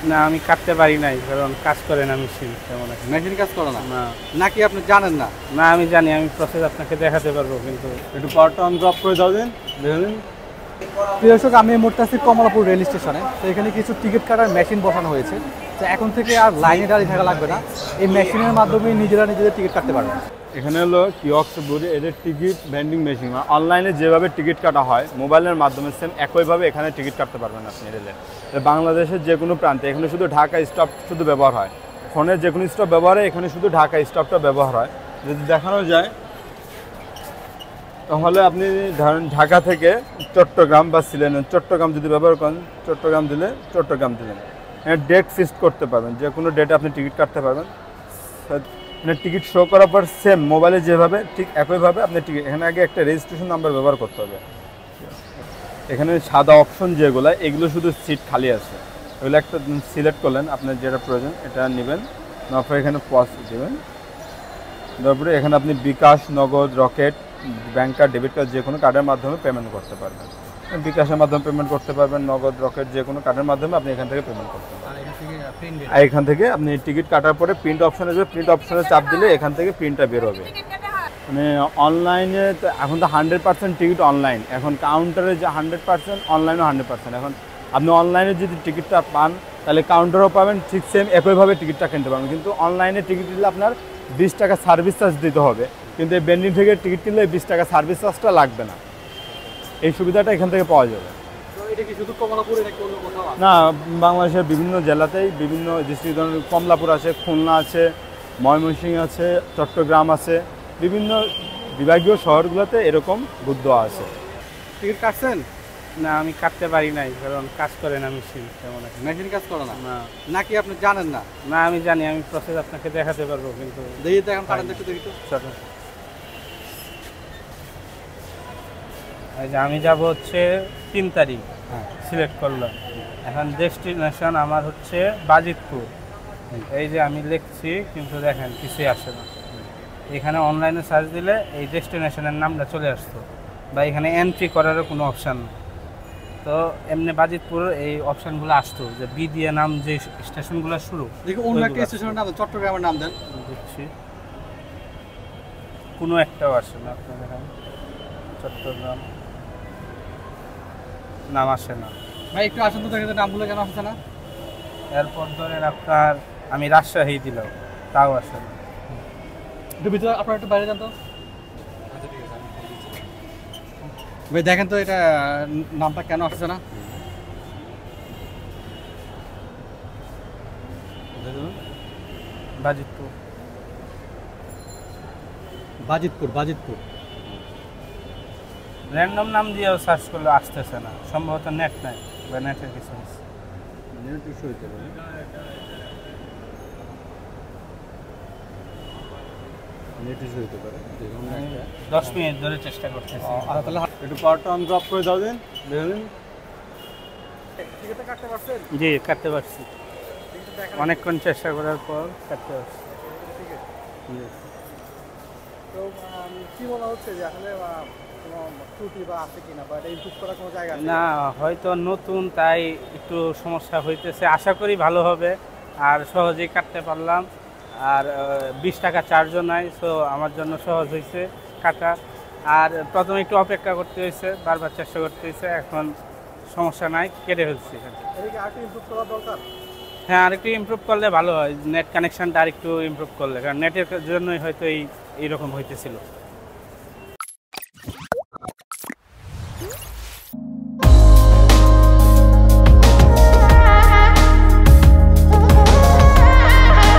না, আমি কাটতে পারি নাই, কারণ কাজ করে না মেশিন তেমন একটা। মেশিন কাজ করে না না নাকি আপনি জানেন না? না, আমি জানি, আমি প্রসেস আপনাকে দেখাতে পারবো, কিন্তু একটু পাওয়ারটা অন ড্রপ করে দাও দিন, দেখে দিন। প্রিয় দর্শক, আমি এই মুহূর্তে আছি কমলাপুর রেল স্টেশনে। তো এখানে কিছু টিকিট কাটার মেশিন বসানো হয়েছে। তো এখন থেকে আর লাইনে দাঁড়িয়ে থাকা লাগবে না, এই মেশিনের মাধ্যমে নিজেরা নিজেদের টিকিট কাটতে পারবে। এখানে হলো কিওস্ক বলে এদের টিকিট ভেন্ডিং মেশিন। অনলাইনে যেভাবে টিকিট কাটা হয় মোবাইলের মাধ্যমে সেম একইভাবে এখানে টিকিট কাটতে পারবেন আপনি রেলে। বাংলাদেশের যে কোনো প্রান্তে এখানে শুধু ঢাকা স্টপ শুধু ব্যবহার হয়, ফোনের যে কোনো স্টপ ব্যবহার হয়, এখানে শুধু ঢাকা স্টপটা ব্যবহার হয়। যদি দেখানো যায় তাহলে আপনি ধরেন ঢাকা থেকে চট্টগ্রাম বা সিলেট, চট্টগ্রাম যদি ব্যবহার করেন চট্টগ্রাম দিলে চট্টগ্রাম দিলেন, ডেট ফিক্সড করতে পারবেন, যে কোনো ডেটে আপনি টিকিট কাটতে পারবেন। মানে টিকিট শো করার পর সেম মোবাইলে যেভাবে ঠিক একইভাবে আপনি টিকিট, এখানে আগে একটা রেজিস্ট্রেশন নাম্বার ব্যবহার করতে হবে। এখানে সাদা অপশন যেগুলো এগুলো শুধু সিট খালি আছে, ওগুলো একটা সিলেক্ট করলেন, আপনার যেটা প্রয়োজন এটা নেবেন, তারপরে এখানে পজ দেবেন, তারপরে এখানে আপনি বিকাশ, নগদ, rocket, bank card, debit card যে কোনো কার্ডের মাধ্যমে পেমেন্ট করতে পারবেন। বিকাশের মাধ্যমে পেমেন্ট করতে পারবেন, নগদ, রকেট যে কোনো কার্ডের মাধ্যমে আপনি এখান থেকে পেমেন্ট করতে পারবেন। আর এখান থেকে আপনি টিকিট কাটার পরে প্রিন্ট অপশনে যাবে, প্রিন্ট অপশনে চাপ দিলে এখান থেকে প্রিন্টটা বেরোবে। মানে অনলাইনে তো এখন তো 100% টিকিট অনলাইন, এখন কাউন্টারে যে 100%, অনলাইনও 100%। এখন আপনি অনলাইনে যদি টিকিটটা পান তাহলে কাউন্টারও পাবেন, ঠিক সেম একইভাবে টিকিটটা কিনতে পারবেন। কিন্তু অনলাইনে টিকিট দিলে আপনার 20 টাকা সার্ভিস চার্জ দিতে হবে, কিন্তু এই বেন্ডিং থেকে টিকিট কিনলে 20 টাকা সার্ভিস চার্জটা লাগবে না। এই সুবিধাটা এখান থেকে পাওয়া যাবে। না, বাংলাদেশের বিভিন্ন জেলাতেই বিভিন্ন ডিস্ট্রিক্ট, কমলাপুর আছে, খুলনা আছে, ময়মনসিংহ আছে, চট্টগ্রাম আছে, বিভিন্ন বিভাগীয় শহরগুলোতে এরকম বুথ দেওয়া আছে। টিকিট কাটছেন? না, আমি কাটতে পারি নাই, কারণ কাজ করে না মেশিন তেমন একটা। মেশিন কাজ করে না না নাকি আপনি জানেন না? না, আমি জানি, আমি প্রসেস আপনাকে দেখাতে পারবো, কিন্তু দেখি তো এখন কারেন্ট একটু দেখি তো। এই যে আমি যাব হচ্ছে 3 তারিখ, সিলেক্ট করলাম। এখন ডেস্টিনেশন আমার হচ্ছে বাজিতপুর। এই যে আমি লিখছি, কিন্তু দেখেন কিছুই আসে না। এখানে অনলাইনে সার্চ দিলে এই ডেস্টিনেশনের নামটা চলে আসতো, বা এখানে এন্ট্রি করারও কোনো অপশান। তো এমনি বাজিতপুর এই অপশানগুলো আসতো, যে বি দিয়ে নাম যে স্টেশনগুলো শুরু। দেখি অন্য একটা স্টেশনের নাম, চট্টগ্রামের নাম দেন। দেখছি কোনো একটাও আসে না। আপনি দেখেন চট্টগ্রাম নাম আসে না। ভাই একটু আসেন তো, দেখেন নামগুলো কেন আসছে না। এরপর ধরেন আপনার আমি রাজশাহী দিলাম, তাও আসে না। একটু ভিতরে আপনার একটু বাইরে যান তো। ভাই দেখেন তো এটা নামটা কেন আসছে না। বাজিতপুর, বাজিতপুর, বাজিতপুর। র্যান্ডম নাম দিয়েও সার্চ করলে আসতেছে না, সম্ভবত নেট নাই বা নেটের কিছু আছে। নেট ইস্যু হইতে পারে। নেট ইস্যু হইতে পারে। 10 মিনিট ধরে চেষ্টা করতেছি। তাহলে একটু পাওয়ারটা অন ড্রপ করে দাও দিন, দেখে দিন। টিকিটটা কাটতে পারছেন? জি, কাটতে পারছি, অনেকক্ষণ চেষ্টা করার পর কাটতে পারছি। তো কি বলা হচ্ছে যে আসলে কোনো ত্রুটি বা আছে কিনা, বা এটা ইমপ্রুভ করার কোনো জায়গা আছে? না, হয়তো নতুন তাই একটু সমস্যা হইতেছে, আশা করি ভালো হবে। আর সহজেই কাটতে পারলাম, আর 20 টাকা চার্জও নাই, সো আমার জন্য সহজ হয়েছে কাটা। আর প্রথমে একটু অপেক্ষা করতে হয়েছে, বারবার চেষ্টা করতে হয়েছে, এখন সমস্যা নাই, কেটে ফেলছি। এদিকে আরেকটু ইমপ্রুভ করা দরকার। হ্যাঁ, আরেকটু ইমপ্রুভ করলে ভালো হয়, নেট কানেকশানটা আরেকটু ইমপ্রুভ করলে, কারণ নেটের জন্যই হয়তো এইরকম হইতেছিল।